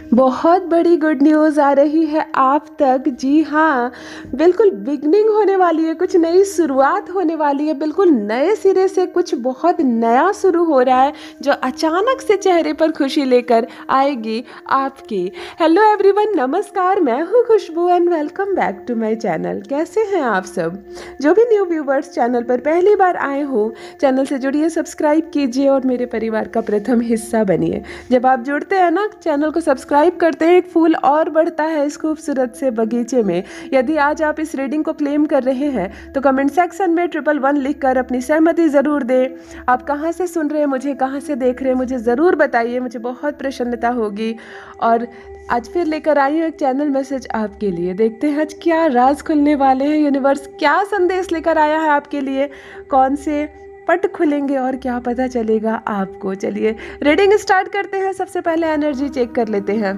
बहुत बड़ी good news आ रही है आप तक। जी हाँ, बिल्कुल बिगनिंग होने वाली है, कुछ नई शुरुआत होने वाली है, बिल्कुल नए सिरे से कुछ बहुत नया शुरू हो रहा है जो अचानक से चेहरे पर खुशी लेकर आएगी आपकी। हेलो एवरीवन, नमस्कार, मैं हूँ Khushboo and welcome back to my channel. कैसे हैं आप सब? जो भी न्यू व्यूवर्स चैनल पर पहली बार आए हो, चैनल से जुड़िए, सब्सक्राइब कीजिए और मेरे परिवार का प्रथम हिस्सा बनिए। जब आप जुड़ते हैं ना, चैनल को सब्सक्राइब करते हैं, एक फूल और बढ़ता है इस खूबसूरत से बगीचे में। यदि आज आप इस रीडिंग को क्लेम कर रहे हैं तो कमेंट सेक्शन में 111 लिखकर अपनी सहमति ज़रूर दें। आप कहाँ से सुन रहे हैं मुझे, कहाँ से देख रहे हैं, मुझे ज़रूर बताइए, मुझे बहुत प्रसन्नता होगी। और आज फिर लेकर आई हूँ एक चैनल मैसेज आपके लिए। देखते हैं आज क्या राज खुलने वाले हैं, यूनिवर्स क्या संदेश लेकर आया है आपके लिए, कौन से पट खुलेंगे और क्या पता चलेगा आपको। चलिए रीडिंग स्टार्ट करते हैं। सबसे पहले एनर्जी चेक कर लेते हैं।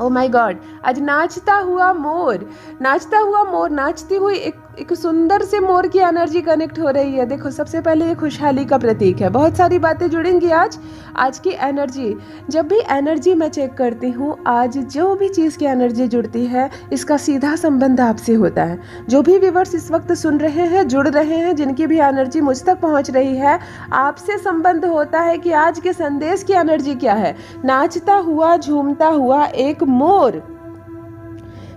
ओ माय गॉड, आज नाचता हुआ मोर, नाचता हुआ मोर, नाचती हुई एक सुंदर से मोर की एनर्जी कनेक्ट हो रही है। देखो, सबसे पहले ये खुशहाली का प्रतीक है, बहुत सारी बातें जुड़ेंगी आज की एनर्जी। जब भी एनर्जी मैं चेक करती हूँ, आज जो भी चीज़ की एनर्जी जुड़ती है इसका सीधा संबंध आपसे होता है। जो भी व्यूअर्स इस वक्त सुन रहे हैं, जुड़ रहे हैं, जिनकी भी एनर्जी मुझ तक पहुँच रही है, आपसे संबंध होता है कि आज के संदेश की एनर्जी क्या है। नाचता हुआ, झूमता हुआ एक मोर।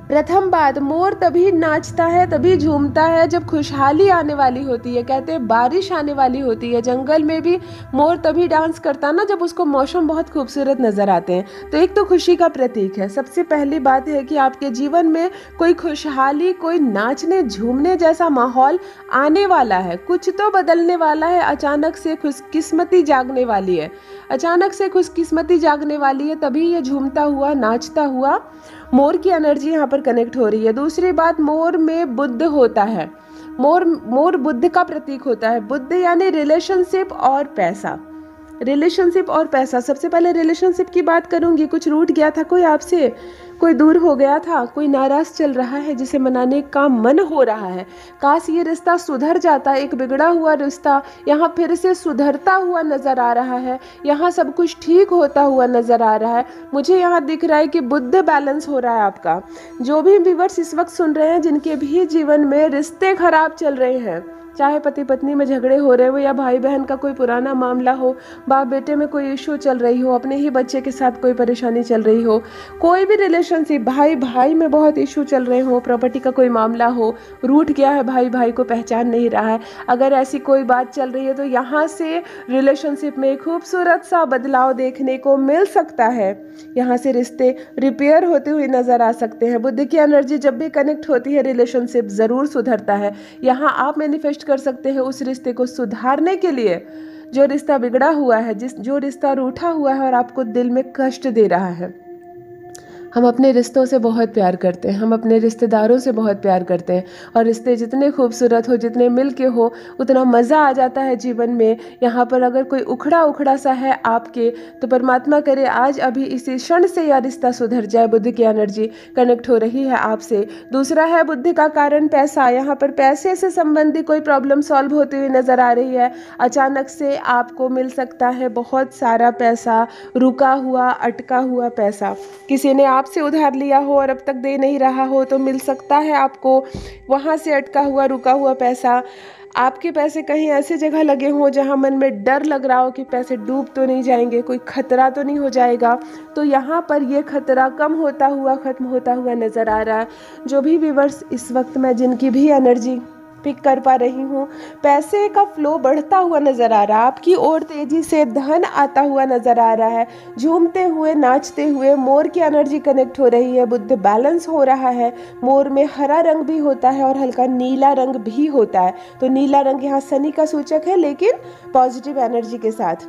प्रथम बात, मोर तभी नाचता है, तभी झूमता है जब खुशहाली आने वाली होती है। कहते हैं बारिश आने वाली होती है। जंगल में भी मोर तभी डांस करता ना जब उसको मौसम बहुत खूबसूरत नजर आते हैं। तो एक तो खुशी का प्रतीक है। सबसे पहली बात है कि आपके जीवन में कोई खुशहाली, कोई नाचने झूमने जैसा माहौल आने वाला है। कुछ तो बदलने वाला है। अचानक से खुशकिस्मती जागने वाली है, अचानक से खुशकिस्मती जागने वाली है। तभी ये झूमता हुआ, नाचता हुआ मोर की एनर्जी यहाँ पर कनेक्ट हो रही है। दूसरी बात, मोर में बुद्ध होता है। मोर बुद्ध का प्रतीक होता है। बुद्ध यानी रिलेशनशिप और पैसा, रिलेशनशिप और पैसा। सबसे पहले रिलेशनशिप की बात करूंगी। कुछ रूठ गया था कोई आपसे, कोई दूर हो गया था, कोई नाराज चल रहा है जिसे मनाने का मन हो रहा है। काश ये रिश्ता सुधर जाता। एक बिगड़ा हुआ रिश्ता यहाँ फिर से सुधरता हुआ नजर आ रहा है। यहाँ सब कुछ ठीक होता हुआ नजर आ रहा है। मुझे यहाँ दिख रहा है कि बुद्ध बैलेंस हो रहा है आपका। जो भी व्यूअर्स इस वक्त सुन रहे हैं, जिनके भी जीवन में रिश्ते खराब चल रहे हैं, चाहे पति पत्नी में झगड़े हो रहे हो या भाई बहन का कोई पुराना मामला हो, बाप बेटे में कोई इशू चल रही हो, अपने ही बच्चे के साथ कोई परेशानी चल रही हो, कोई भी रिलेशनशिप, भाई भाई में बहुत इशू चल रहे हो, प्रॉपर्टी का कोई मामला हो, रूठ गया है भाई भाई को पहचान नहीं रहा है, अगर ऐसी कोई बात चल रही है तो यहाँ से रिलेशनशिप में खूबसूरत सा बदलाव देखने को मिल सकता है। यहाँ से रिश्ते रिपेयर होते हुए नजर आ सकते हैं। बुद्ध की एनर्जी जब भी कनेक्ट होती है, रिलेशनशिप जरूर सुधरता है। यहाँ आप मैनिफेस्ट कर सकते हैं उस रिश्ते को सुधारने के लिए जो रिश्ता बिगड़ा हुआ है, जो रिश्ता रूठा हुआ है और आपको दिल में कष्ट दे रहा है। हम अपने रिश्तों से बहुत प्यार करते हैं, हम अपने रिश्तेदारों से बहुत प्यार करते हैं, और रिश्ते जितने खूबसूरत हो, जितने मिल के हो, उतना मज़ा आ जाता है जीवन में। यहाँ पर अगर कोई उखड़ा उखड़ा सा है आपके, तो परमात्मा करे आज अभी इसी क्षण से यह रिश्ता सुधर जाए। बुद्ध की एनर्जी कनेक्ट हो रही है आपसे। दूसरा है बुद्ध का कारण पैसा। यहाँ पर पैसे से संबंधित कोई प्रॉब्लम सॉल्व होती हुई नजर आ रही है। अचानक से आपको मिल सकता है बहुत सारा पैसा, रुका हुआ, अटका हुआ पैसा। किसी ने आपसे उधार लिया हो और अब तक दे नहीं रहा हो, तो मिल सकता है आपको वहाँ से अटका हुआ, रुका हुआ पैसा। आपके पैसे कहीं ऐसी जगह लगे हों जहाँ मन में डर लग रहा हो कि पैसे डूब तो नहीं जाएंगे, कोई खतरा तो नहीं हो जाएगा, तो यहाँ पर ये खतरा कम होता हुआ, खत्म होता हुआ नजर आ रहा है। जो भी व्यूअर्स इस वक्त मैं जिनकी भी एनर्जी पिक कर पा रही हूँ, पैसे का फ्लो बढ़ता हुआ नजर आ रहा है आपकी ओर, तेजी से धन आता हुआ नजर आ रहा है। झूमते हुए, नाचते हुए मोर की एनर्जी कनेक्ट हो रही है। बुद्ध बैलेंस हो रहा है। मोर में हरा रंग भी होता है और हल्का नीला रंग भी होता है। तो नीला रंग यहाँ शनि का सूचक है, लेकिन पॉजिटिव एनर्जी के साथ,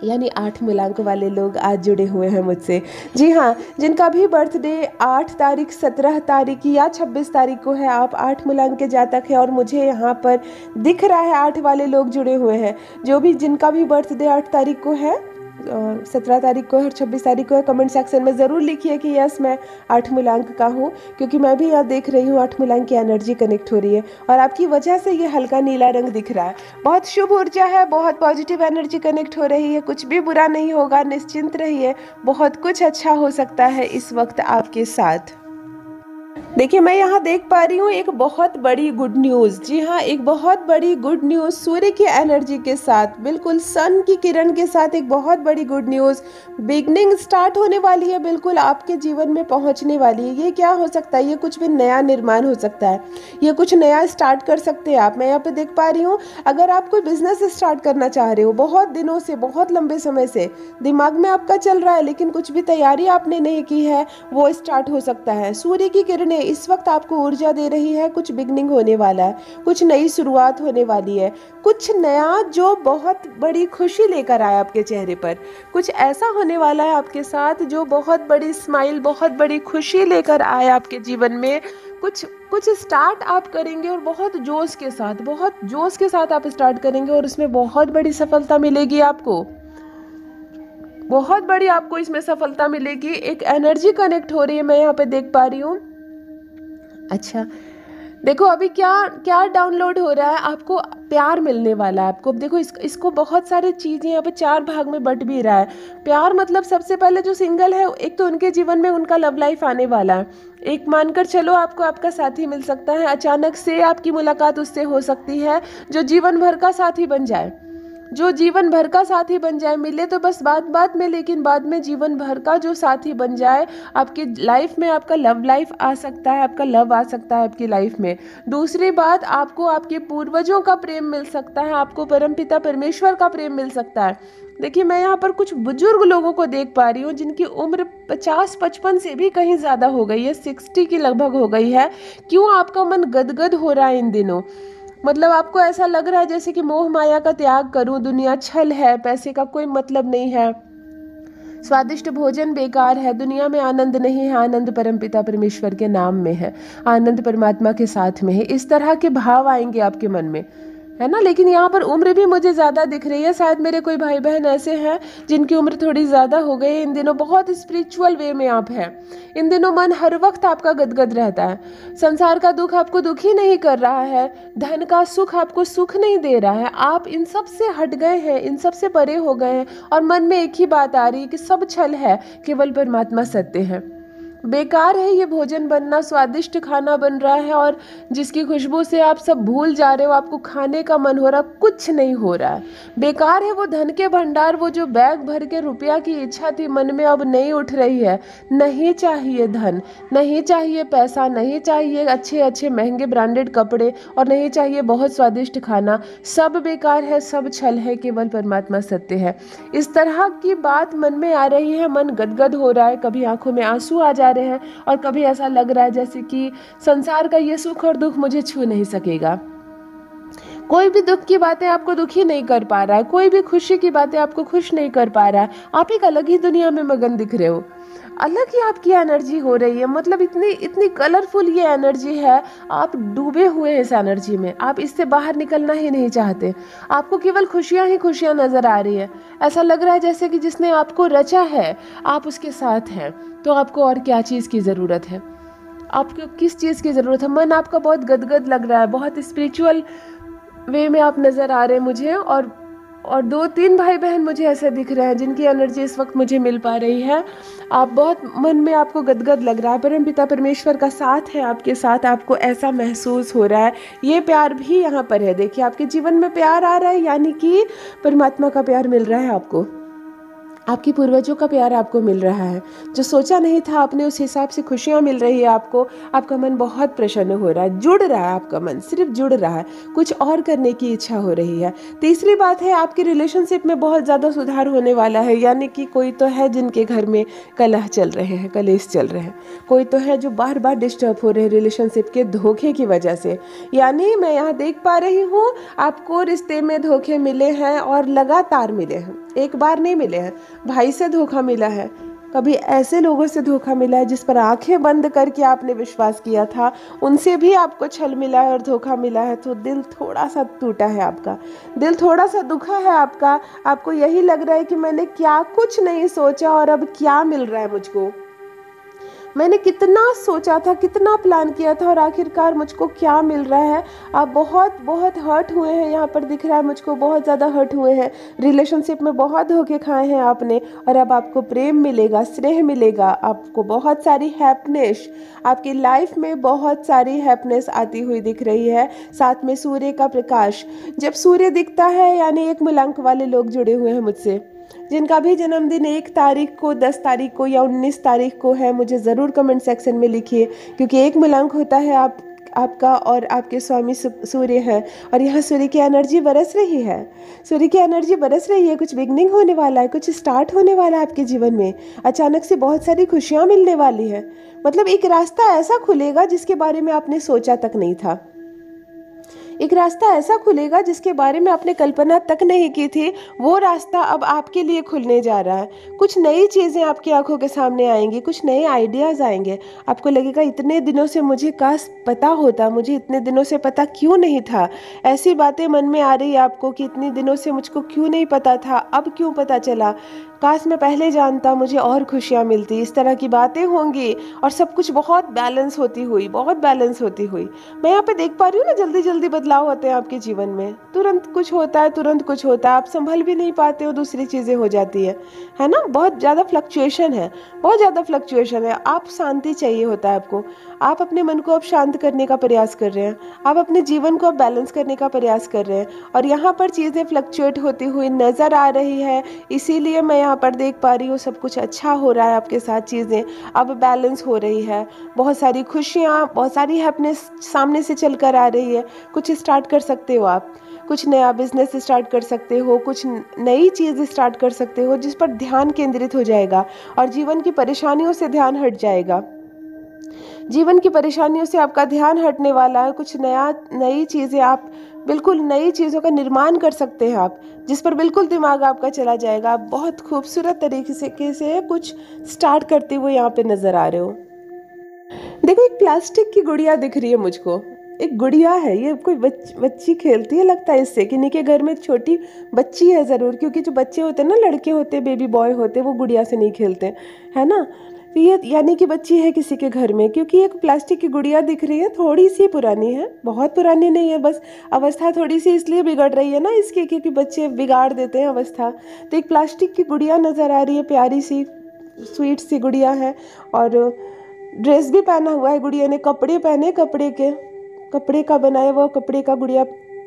यानी 8 मूलांक वाले लोग आज जुड़े हुए हैं मुझसे। जी हाँ, जिनका भी बर्थडे 8 तारीख, 17 तारीख या 26 तारीख को है, आप 8 मूलांक के जातक हैं और मुझे यहाँ पर दिख रहा है 8 वाले लोग जुड़े हुए हैं। जो भी जिनका भी बर्थडे 8 तारीख को है, 17 तारीख को है और 26 तारीख को है। कमेंट सेक्शन में ज़रूर लिखिए कि यस मैं 8 मूलांक का हूँ, क्योंकि मैं भी यहाँ देख रही हूँ 8 मूलांक की एनर्जी कनेक्ट हो रही है और आपकी वजह से ये हल्का नीला रंग दिख रहा है। बहुत शुभ ऊर्जा है, बहुत पॉजिटिव एनर्जी कनेक्ट हो रही है, कुछ भी बुरा नहीं होगा, निश्चिंत रहिए, बहुत कुछ अच्छा हो सकता है इस वक्त आपके साथ। देखिए मैं यहाँ देख पा रही हूँ एक बहुत बड़ी गुड न्यूज़। जी हाँ, एक बहुत बड़ी गुड न्यूज़ सूर्य की एनर्जी के साथ, बिल्कुल सन की किरण के साथ एक बहुत बड़ी गुड न्यूज़ बिगनिंग स्टार्ट होने वाली है, बिल्कुल आपके जीवन में पहुँचने वाली है। ये क्या हो सकता है? ये कुछ भी नया निर्माण हो सकता है, ये कुछ नया स्टार्ट कर सकते हैं आप। मैं यहाँ पे देख पा रही हूँ अगर आप कोई बिजनेस स्टार्ट करना चाह रहे हो, बहुत दिनों से, बहुत लंबे समय से दिमाग में आपका चल रहा है, लेकिन कुछ भी तैयारी आपने नहीं की है, वो स्टार्ट हो सकता है। सूर्य की किरणें इस वक्त आपको ऊर्जा दे रही है, कुछ बिगनिंग होने वाला है, कुछ नई शुरुआत होने वाली है, कुछ नया जो बहुत बड़ी खुशी लेकर आए आपके चेहरे पर। कुछ ऐसा होने वाला है आपके साथ जो बहुत बड़ी स्माइल, बहुत बड़ी खुशी लेकर आए आपके जीवन में। कुछ स्टार्ट आप करेंगे और बहुत जोश के साथ आप स्टार्ट करेंगे और उसमें बहुत बड़ी सफलता मिलेगी आपको, बहुत बड़ी आपको इसमें सफलता मिलेगी। एक एनर्जी कनेक्ट हो रही है, मैं यहाँ पे देख पा रही हूँ। अच्छा देखो अभी क्या क्या डाउनलोड हो रहा है, आपको प्यार मिलने वाला है। आपको देखो इसको बहुत सारी चीज़ें यहाँ पे 4 भाग में बट भी रहा है। प्यार मतलब सबसे पहले जो सिंगल है, एक तो उनके जीवन में उनका लव लाइफ आने वाला है। एक मानकर चलो आपको आपका साथी मिल सकता है, अचानक से आपकी मुलाकात उससे हो सकती है जो जीवन भर का साथी बन जाए, जो जीवन भर का साथी बन जाए। मिले तो बस बात में, लेकिन बाद में जीवन भर का जो साथी बन जाए आपकी लाइफ में। आपका लव लाइफ आ सकता है, आपका लव आ सकता है आपकी लाइफ में। दूसरी बात, आपको आपके पूर्वजों का प्रेम मिल सकता है, आपको परमपिता परमेश्वर का प्रेम मिल सकता है। देखिए मैं यहाँ पर कुछ बुजुर्ग लोगों को देख पा रही हूँ जिनकी उम्र 50-55 से भी कहीं ज़्यादा हो गई है, 60 की लगभग हो गई है। क्यों आपका मन गदगद हो रहा है इन दिनों? मतलब आपको ऐसा लग रहा है जैसे कि मोह माया का त्याग करूं, दुनिया छल है, पैसे का कोई मतलब नहीं है, स्वादिष्ट भोजन बेकार है, दुनिया में आनंद नहीं है, आनंद परमपिता परमेश्वर के नाम में है, आनंद परमात्मा के साथ में है। इस तरह के भाव आएंगे आपके मन में, है ना। लेकिन यहाँ पर उम्र भी मुझे ज़्यादा दिख रही है, शायद मेरे कोई भाई बहन ऐसे हैं जिनकी उम्र थोड़ी ज़्यादा हो गई है। इन दिनों बहुत स्पिरिचुअल वे में आप हैं, इन दिनों मन हर वक्त आपका गदगद रहता है। संसार का दुख आपको दुखी नहीं कर रहा है, धन का सुख आपको सुख नहीं दे रहा है। आप इन सब से हट गए हैं, इन सब से परे हो गए हैं और मन में एक ही बात आ रही है कि सब छल है, केवल परमात्मा सत्य है। बेकार है ये भोजन बनना, स्वादिष्ट खाना बन रहा है और जिसकी खुशबू से आप सब भूल जा रहे हो, आपको खाने का मन हो रहा, कुछ नहीं हो रहा है। बेकार है वो धन के भंडार, वो जो बैग भर के रुपया की इच्छा थी मन में, अब नहीं उठ रही है। नहीं चाहिए धन, नहीं चाहिए पैसा, नहीं चाहिए अच्छे अच्छे महंगे ब्रांडेड कपड़े और नहीं चाहिए बहुत स्वादिष्ट खाना। सब बेकार है, सब छल है, केवल परमात्मा सत्य है। इस तरह की बात मन में आ रही है, मन गदगद हो रहा है, कभी आंखों में आंसू आ जा रहे हैं और कभी ऐसा लग रहा है जैसे कि संसार का ये सुख और दुख मुझे छू नहीं सकेगा। कोई भी दुख की बातें आपको दुखी नहीं कर पा रहा है, कोई भी खुशी की बातें आपको खुश नहीं कर पा रहा है। आप एक अलग ही दुनिया में मगन दिख रहे हो, अलग ही आपकी एनर्जी हो रही है। मतलब इतनी कलरफुल ये एनर्जी है, आप डूबे हुए हैं इस एनर्जी में, आप इससे बाहर निकलना ही नहीं चाहते। आपको केवल खुशियां ही खुशियां नजर आ रही है। ऐसा लग रहा है जैसे कि जिसने आपको रचा है आप उसके साथ हैं, तो आपको और क्या चीज़ की ज़रूरत है? आपको किस चीज़ की ज़रूरत है? मन आपका बहुत गदगद लग रहा है, बहुत स्पिरिचुअल वे में आप नज़र आ रहे हैं मुझे। और 2-3 भाई बहन मुझे ऐसे दिख रहे हैं जिनकी एनर्जी इस वक्त मुझे मिल पा रही है। आप बहुत मन में आपको गदगद लग रहा है, परमपिता परमेश्वर का साथ है आपके साथ, आपको ऐसा महसूस हो रहा है। ये प्यार भी यहाँ पर है, देखिए आपके जीवन में प्यार आ रहा है, यानी कि परमात्मा का प्यार मिल रहा है आपको, आपकी पूर्वजों का प्यार आपको मिल रहा है। जो सोचा नहीं था आपने, उस हिसाब से खुशियाँ मिल रही है आपको। आपका मन बहुत प्रसन्न हो रहा है, जुड़ रहा है आपका मन, सिर्फ जुड़ रहा है, कुछ और करने की इच्छा हो रही है। तीसरी बात है, आपकी रिलेशनशिप में बहुत ज़्यादा सुधार होने वाला है, यानी कि कोई तो है जिनके घर में कलह चल रहे हैं, कलेश चल रहे हैं, कोई तो है जो बार बार डिस्टर्ब हो रहे हैं रिलेशनशिप के धोखे की वजह से। यानी मैं यहाँ देख पा रही हूँ आपको रिश्ते में धोखे मिले हैं और लगातार मिले हैं, एक बार नहीं मिले हैं। भाई से धोखा मिला है, कभी ऐसे लोगों से धोखा मिला है जिस पर आंखें बंद करके आपने विश्वास किया था, उनसे भी आपको छल मिला है और धोखा मिला है, तो दिल थोड़ा सा टूटा है आपका, दिल थोड़ा सा दुखा है आपका। आपको यही लग रहा है कि मैंने क्या कुछ नहीं सोचा और अब क्या मिल रहा है मुझको। मैंने कितना सोचा था, कितना प्लान किया था और आखिरकार मुझको क्या मिल रहा है। आप बहुत बहुत हर्ट हुए हैं, यहाँ पर दिख रहा है मुझको, बहुत ज़्यादा हर्ट हुए हैं। रिलेशनशिप में बहुत धोखे खाए हैं आपने, और अब आपको प्रेम मिलेगा, स्नेह मिलेगा, आपको बहुत सारी हैप्पीनेस, आपकी लाइफ में बहुत सारी हैप्पीनेस आती हुई दिख रही है। साथ में सूर्य का प्रकाश, जब सूर्य दिखता है यानी एक मूलांक वाले लोग जुड़े हुए हैं मुझसे, जिनका भी जन्मदिन 1 तारीख को, 10 तारीख को या 19 तारीख को है, मुझे ज़रूर कमेंट सेक्शन में लिखिए, क्योंकि एक मूलांक होता है आपका और आपके स्वामी सूर्य है, और यहाँ सूर्य की एनर्जी बरस रही है, सूर्य की एनर्जी बरस रही है। कुछ बिगनिंग होने वाला है, कुछ स्टार्ट होने वाला है आपके जीवन में। अचानक से बहुत सारी खुशियाँ मिलने वाली है, मतलब एक रास्ता ऐसा खुलेगा जिसके बारे में आपने सोचा तक नहीं था। एक रास्ता ऐसा खुलेगा जिसके बारे में आपने कल्पना तक नहीं की थी, वो रास्ता अब आपके लिए खुलने जा रहा है। कुछ नई चीज़ें आपकी आंखों के सामने आएंगी, कुछ नए आइडियाज़ आएंगे। आपको लगेगा इतने दिनों से मुझे काश पता होता, मुझे इतने दिनों से पता क्यों नहीं था। ऐसी बातें मन में आ रही है आपको कि इतने दिनों से मुझको क्यों नहीं पता था, अब क्यों पता चला, काश मैं पहले जानता, मुझे और खुशियाँ मिलती। इस तरह की बातें होंगी और सब कुछ बहुत बैलेंस होती हुई, बहुत बैलेंस होती हुई। मैं यहाँ पे देख पा रही हूँ ना, जल्दी जल्दी बदलाव होते हैं आपके जीवन में, तुरंत कुछ होता है, तुरंत कुछ होता है, आप संभल भी नहीं पाते हो, दूसरी चीज़ें हो जाती है ना। बहुत ज़्यादा फ्लक्चुएशन है, बहुत ज़्यादा फ्लक्चुएशन है। आप शांति चाहिए होता है आपको, आप अपने मन को अब शांत करने का प्रयास कर रहे हैं, आप अपने जीवन को अब बैलेंस करने का प्रयास कर रहे हैं, और यहाँ पर चीज़ें फ्लक्चुएट होती हुई नज़र आ रही है। इसीलिए मैं यहाँ पर देख पा रही हूँ सब कुछ अच्छा हो रहा है आपके साथ, चीज़ें अब बैलेंस हो रही है, बहुत सारी खुशियाँ, बहुत सारी हैप्पीनेस सामने से चल कर आ रही है। कुछ स्टार्ट कर सकते हो आप, कुछ नया बिजनेस स्टार्ट कर सकते हो, कुछ नई चीज़ स्टार्ट कर सकते हो जिस पर ध्यान केंद्रित हो जाएगा और जीवन की परेशानियों से ध्यान हट जाएगा। जीवन की परेशानियों से आपका ध्यान हटने वाला है। कुछ नई चीज़ें, आप बिल्कुल नई चीज़ों का निर्माण कर सकते हैं आप, जिस पर बिल्कुल दिमाग आपका चला जाएगा। आप बहुत खूबसूरत तरीके से कुछ स्टार्ट करते हुए यहाँ पे नज़र आ रहे हो। देखो, एक प्लास्टिक की गुड़िया दिख रही है मुझको, एक गुड़िया है, ये कोई बच्ची खेलती है लगता है इससे, कि इनके घर में छोटी बच्ची है ज़रूर, क्योंकि जो बच्चे होते हैं ना, लड़के होते हैं, बेबी बॉय होते हैं, वो गुड़िया से नहीं खेलते, है ना। तो ये यानी कि बच्ची है किसी के घर में, क्योंकि एक प्लास्टिक की गुड़िया दिख रही है, थोड़ी सी पुरानी है, बहुत पुरानी नहीं है, बस अवस्था थोड़ी सी इसलिए बिगड़ रही है ना इसकी, क्योंकि बच्चे बिगाड़ देते हैं अवस्था। तो एक प्लास्टिक की गुड़िया नज़र आ रही है, प्यारी सी स्वीट सी गुड़िया है, और ड्रेस भी पहना हुआ है गुड़िया ने, कपड़े पहने, कपड़े का बनाया हुआ कपड़े का गुड़िया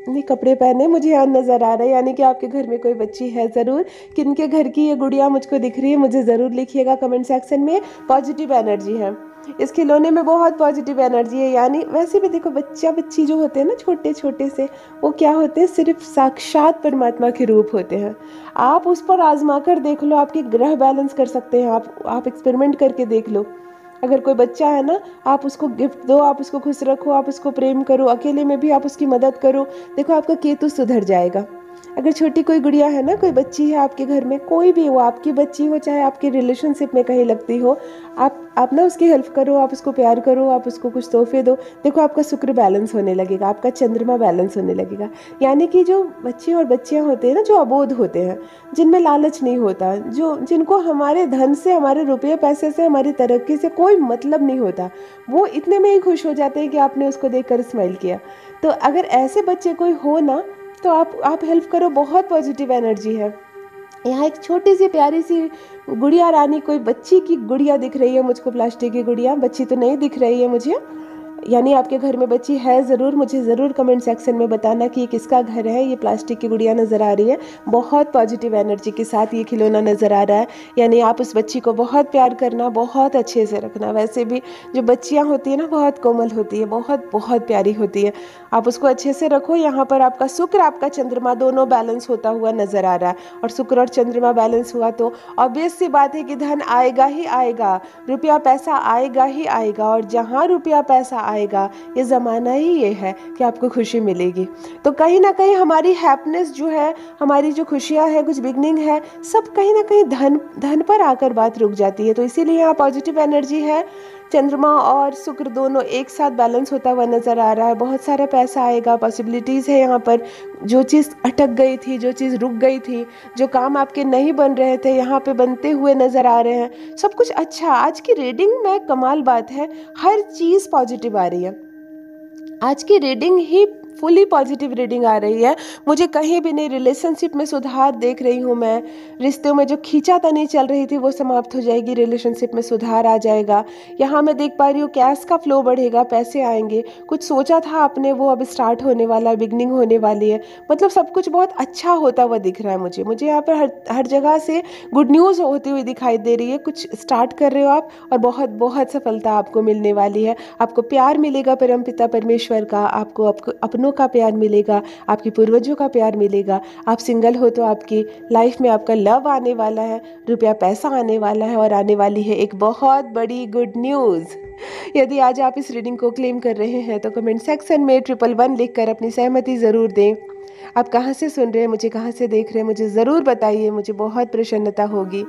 ने कपड़े पहने मुझे यहाँ नज़र आ रहा है। यानी कि आपके घर में कोई बच्ची है ज़रूर। किनके घर की ये गुड़िया मुझको दिख रही है, मुझे ज़रूर लिखिएगा कमेंट सेक्शन में। पॉजिटिव एनर्जी है इस खिलौने में, बहुत पॉजिटिव एनर्जी है। यानी वैसे भी देखो, बच्ची जो होते हैं ना, छोटे छोटे से, वो क्या होते हैं, सिर्फ साक्षात परमात्मा के रूप होते हैं। आप उस पर आजमा कर देख लो, आपके ग्रह बैलेंस कर सकते हैं आप एक्सपेरिमेंट करके देख लो। अगर कोई बच्चा है ना, आप उसको गिफ्ट दो, आप उसको खुश रखो, आप उसको प्रेम करो, अकेले में भी आप उसकी मदद करो, देखो आपका केतु सुधर जाएगा। अगर छोटी कोई गुड़िया है ना, कोई बच्ची है आपके घर में, कोई भी हो, आपकी बच्ची हो चाहे आपके रिलेशनशिप में कहीं लगती हो, आप ना उसकी हेल्प करो, आप उसको प्यार करो, आप उसको कुछ तोहफे दो, देखो आपका शुक्र बैलेंस होने लगेगा, आपका चंद्रमा बैलेंस होने लगेगा। यानी कि जो बच्चे और बच्चियाँ होते हैं ना, जो अबोध होते हैं, जिनमें लालच नहीं होता, जिनको हमारे धन से, हमारे रुपये पैसे से, हमारी तरक्की से कोई मतलब नहीं होता, वो इतने में ही खुश हो जाते हैं कि आपने उसको देखकर स्माइल किया। तो अगर ऐसे बच्चे कोई हो ना, तो आप हेल्प करो, बहुत पॉजिटिव एनर्जी है। यहाँ एक छोटी सी प्यारी सी गुड़िया रानी, कोई बच्ची की गुड़िया दिख रही है मुझको, प्लास्टिक की गुड़िया, बच्ची तो नहीं दिख रही है मुझे, यानी आपके घर में बच्ची है ज़रूर। मुझे ज़रूर कमेंट सेक्शन में बताना कि ये किसका घर है। ये प्लास्टिक की गुड़िया नज़र आ रही है, बहुत पॉजिटिव एनर्जी के साथ ये खिलौना नज़र आ रहा है। यानी आप उस बच्ची को बहुत प्यार करना, बहुत अच्छे से रखना। वैसे भी जो बच्चियाँ होती है ना, बहुत कोमल होती है, बहुत बहुत प्यारी होती है, आप उसको अच्छे से रखो। यहाँ पर आपका शुक्र, आपका चंद्रमा दोनों बैलेंस होता हुआ नज़र आ रहा है, और शुक्र और चंद्रमा बैलेंस हुआ तो ऑब्वियस सी बात है कि धन आएगा ही आएगा, रुपया पैसा आएगा ही आएगा, और जहाँ रुपया पैसा आएगा। ये ज़माना ही ये है कि आपको खुशी मिलेगी। तो कहीं ना कहीं हमारी हैप्पीनेस जो है, हमारी जो खुशियाँ हैं, कुछ बिगनिंग है, सब कहीं ना कहीं धन पर आकर बात रुक जाती है। तो इसीलिए यहाँ पॉजिटिव एनर्जी है। चंद्रमा और शुक्र दोनों एक साथ बैलेंस होता हुआ नज़र आ रहा है। बहुत सारा पैसा आएगा, पॉसिबिलिटीज़ है यहाँ पर। जो चीज़ अटक गई थी, जो चीज़ रुक गई थी, जो काम आपके नहीं बन रहे थे, यहाँ पे बनते हुए नज़र आ रहे हैं। सब कुछ अच्छा। आज की रीडिंग में कमाल बात है, हर चीज़ पॉजिटिव आ रही है। आज की रीडिंग ही फुली पॉजिटिव रीडिंग आ रही है। मुझे कहीं भी नहीं, रिलेशनशिप में सुधार देख रही हूँ मैं। रिश्तों में जो खींचातानी चल रही थी वो समाप्त हो जाएगी, रिलेशनशिप में सुधार आ जाएगा। यहाँ मैं देख पा रही हूँ कैश का फ्लो बढ़ेगा, पैसे आएंगे। कुछ सोचा था आपने वो अब स्टार्ट होने वाला है, बिगनिंग होने वाली है। मतलब सब कुछ बहुत अच्छा होता हुआ दिख रहा है मुझे यहाँ पर हर जगह से गुड न्यूज़ होती हुई दिखाई दे रही है। कुछ स्टार्ट कर रहे हो आप और बहुत बहुत सफलता आपको मिलने वाली है। आपको प्यार मिलेगा परमपिता परमेश्वर का, आपको अपनों का प्यार मिलेगा, आपके पूर्वजों का प्यार मिलेगा। आप सिंगल हो तो आपकी लाइफ में आपका लव आने वाला है, रुपया पैसा आने वाला है और आने वाली है एक बहुत बड़ी गुड न्यूज़। यदि आज आप इस रीडिंग को क्लेम कर रहे हैं तो कमेंट सेक्शन में 111 लिखकर अपनी सहमति ज़रूर दें। आप कहाँ से सुन रहे हैं मुझे, कहाँ से देख रहे हैं मुझे ज़रूर बताइए, मुझे बहुत प्रसन्नता होगी।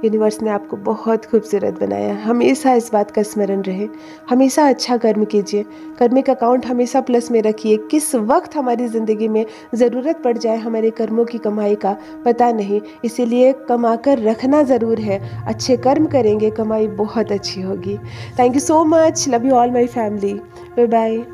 यूनिवर्स ने आपको बहुत खूबसूरत बनाया। हमेशा इस बात का स्मरण रहे, हमेशा अच्छा कर्म कीजिए, कर्मिक अकाउंट हमेशा प्लस में रखिए। किस वक्त हमारी ज़िंदगी में ज़रूरत पड़ जाए हमारे कर्मों की कमाई का पता नहीं, इसीलिए कमा कर रखना ज़रूर है। अच्छे कर्म करेंगे, कमाई बहुत अच्छी होगी। Thank you so much, love you all my family, bye bye.